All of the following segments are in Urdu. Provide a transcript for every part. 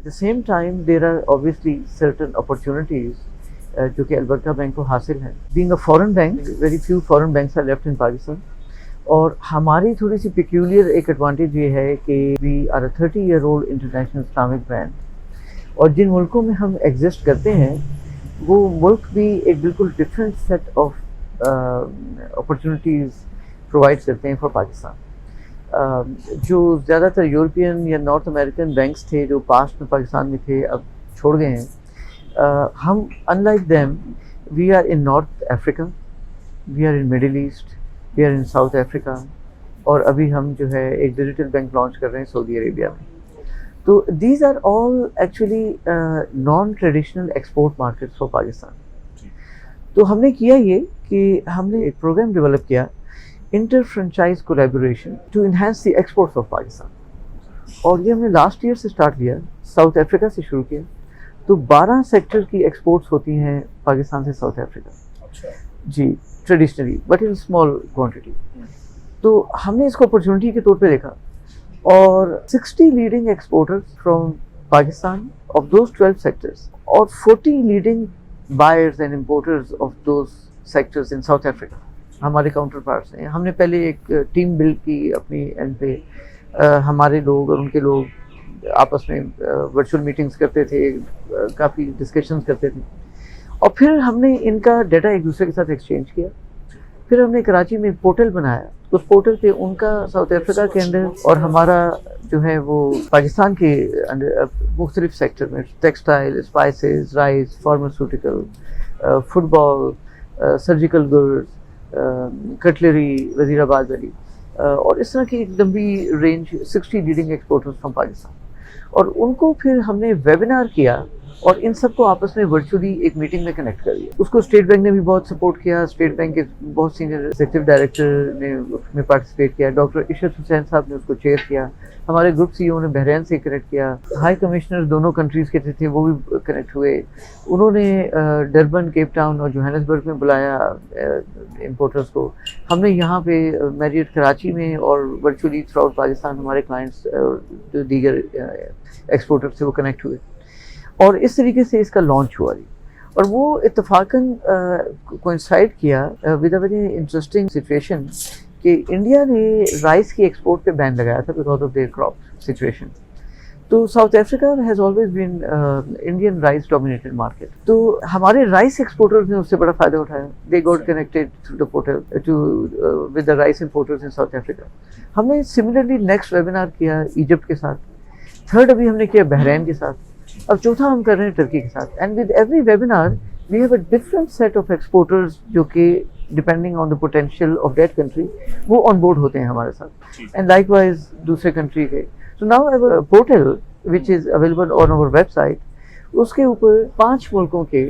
the same time there are obviously certain opportunities جو کہ البرکا بینک کو حاصل ہیں. Being a foreign bank, very few foreign banks are left in Pakistan. اور ہماری تھوڑی سی پیکیولر ایک ایڈوانٹیج یہ ہے کہ we are a 30-year-old international Islamic brand. اور جن ملکوں میں ہم ایگزسٹ کرتے ہیں وہ ملک بھی ایک بالکل different set of opportunities provide کرتے ہیں فار پاکستان. جو زیادہ تر یورپین یا نارتھ امریکن بینکس تھے جو پاسٹ میں پاکستان میں تھے اب چھوڑ گئے ہیں. ہم ان like them we are in North Africa, we are in Middle East, we are in South Africa, اور ابھی ہم جو ہے ایک ڈیجیٹل بینک لانچ کر رہے ہیں سعودی عربیہ میں. تو these are all actually non traditional export markets for Pakistan. تو ہم نے کیا یہ کہ ہم نے ایک پروگرام ڈیولپ کیا inter franchise collaboration to enhance the exports of Pakistan. اور یہ ہم نے لاسٹ ایئر سے اسٹارٹ کیا, ساؤتھ افریقہ سے شروع کیا. تو 12 سیکٹر کی ایکسپورٹس ہوتی ہیں پاکستان سے ساؤتھ افریقہ جی traditionally, but in small quantity. تو ہم نے اس کو اپرچونیٹی کے طور پہ دیکھا اور 60 leading exporters from Pakistan of those 12 sectors اور 40 leading buyers and importers of those sectors in South افریقہ ہمارے کاؤنٹر پارٹس ہیں. ہم نے پہلے ایک ٹیم بلڈ کی اپنی اینڈ پہ, ہمارے لوگ اور ان کے لوگ آپس میں ورچوئل میٹنگز کرتے تھے, کافی ڈسکشنز کرتے تھے, اور پھر ہم نے ان کا ڈیٹا ایک دوسرے کے ساتھ ایکسچینج کیا. پھر ہم نے کراچی میں ایک پورٹل بنایا, اس پورٹل پہ ان کا ساؤتھ افریقہ کے اندر اور ہمارا جو ہے وہ پاکستان کے مختلف سیکٹر میں textile, spices, rice, pharmaceutical, football, surgical goods, cutlery, Wazirabad والی, اور اس طرح کی ایک لمبی range 60 leading exporters from Pakistan. اور ان کو پھر ہم نے ویبینار کیا اور ان سب کو آپس میں ورچولی ایک میٹنگ میں کنیکٹ کر دیا. اس کو اسٹیٹ بینک نے بھی بہت سپورٹ کیا, اسٹیٹ بینک کے بہت سینئر ایگزیکٹو ڈائریکٹر نے اس میں پارٹیسپیٹ کیا, ڈاکٹر عشرت حسین صاحب نے اس کو چیئر کیا, ہمارے گروپ سی او نے بحرین سے کنیکٹ کیا, ہائی کمشنر دونوں کنٹریز کے تھے وہ بھی کنیکٹ ہوئے. انہوں نے ڈربن, کیپ ٹاؤن اور جوہانسبرگ میں بلایا امپورٹرز کو. ہم نے یہاں پہ میریٹ کراچی میں اور ورچولی تھرو آؤٹ پاکستان ہمارے کلائنٹس جو دیگر ایکسپورٹر تھے وہ کنیکٹ ہوئے, اور اس طریقے سے اس کا لانچ ہوا. اور وہ اتفاقاً کوئنسائڈ کیا with a very interesting situation کہ انڈیا نے رائس کی ایکسپورٹ پہ بین لگایا تھا because of their crop situation. تو South Africa has always been Indian rice dominated market. تو ہمارے رائس ایکسپورٹرز نے اس سے بڑا فائدہ اٹھایا. They got connected through the portal to with the rice importers in South Africa. ہم نے سملرلی نیکسٹ ویبینار کیا ایجپٹ کے ساتھ, تھرڈ ابھی ہم نے کیا بحرین کے ساتھ, اب چوتھا ہم کر رہے ہیں ٹرکی کے ساتھ. And with every webinar we have a different set of exporters جو کہ depending on the potential of that country وہ آن بورڈ ہوتے ہیں ہمارے ساتھ, اینڈ لائک وائز دوسرے کنٹری کے. So now our portal which is available on our website, اس کے اوپر 5 ملکوں کے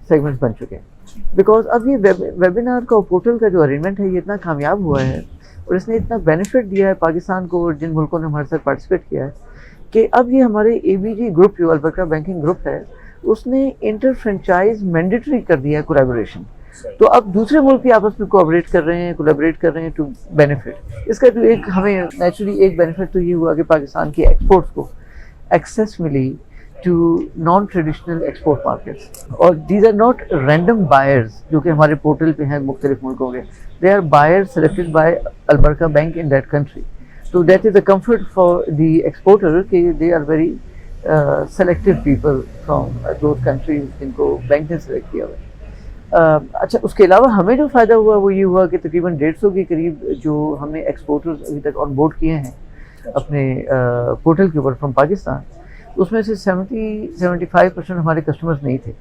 سیگمنٹس بن چکے ہیں. بیکاز اب یہ ویبینار کا پورٹل کا جو ارینجمنٹ ہے یہ اتنا کامیاب ہوا ہے اور اس نے اتنا بینیفٹ دیا ہے پاکستان کو اور جن ملکوں نے ہمارے ساتھ پارٹیسپیٹ کیا ہے کہ اب یہ ہمارے اے بی جی گروپ جو البرکا بینکنگ گروپ ہے اس نے انٹر فرنچائز مینڈیٹری کر دیا ہے کولیبوریشن. تو اب دوسرے ملک بھی آپس میں کوآپریٹ کر رہے ہیں ٹو بینیفٹ. اس کا جو ایک ہمیں نیچرلی ایک بینیفٹ تو یہ ہوا کہ پاکستان کی ایکسپورٹس کو ایکسیس ملی to non traditional export markets. اور these are not random buyers جو کہ ہمارے پورٹل پہ ہیں مختلف ملکوں کے, they are buyers selected by Al Baraka bank in that country. So that is a comfort for the exporter کہ they are very selective people from those countries جن کو بینک نے سلیکٹ کیا ہوا. اچھا, اس کے علاوہ ہمیں جو فائدہ ہوا وہ یہ ہوا کہ تقریباً 150 کے قریب جو ہم نے ایکسپورٹرز ابھی تک آن بورڈ کیے ہیں اپنے پورٹل کے اوپر فرام پاکستان, اس میں سے 70-75% ہمارے کسٹمرز نہیں تھے,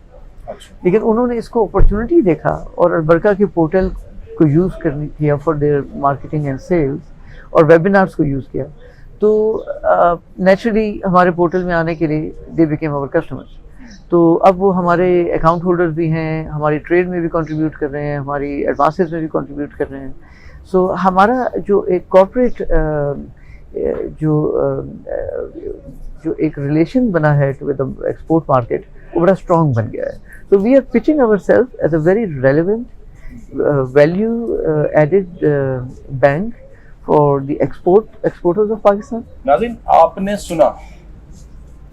لیکن انہوں نے اس کو اپرچونیٹی دیکھا اور البرکا کے پورٹل کو یوز کرنے کیا for their marketing and sales, اور ویبینارس کو یوز کیا. تو نیچرلی ہمارے پورٹل میں آنے کے لیے دے بیکیم آور کسٹمرز. تو اب وہ ہمارے اکاؤنٹ ہولڈرز بھی ہیں, ہماری ٹریڈ میں بھی کنٹریبیوٹ کر رہے ہیں, ہماری ایڈوانسز میں بھی کنٹریبیوٹ کر رہے ہیں. سو ہمارا جو ایک کارپوریٹ جو ایک ریلیشن بنا ہے ود ایکسپورٹ مارکیٹ وہ بڑا اسٹرانگ بن گیا ہے. تو we are pitching over self as a very relevant value added bank for the exporters of Pakistan. ناظرین, آپ نے سنا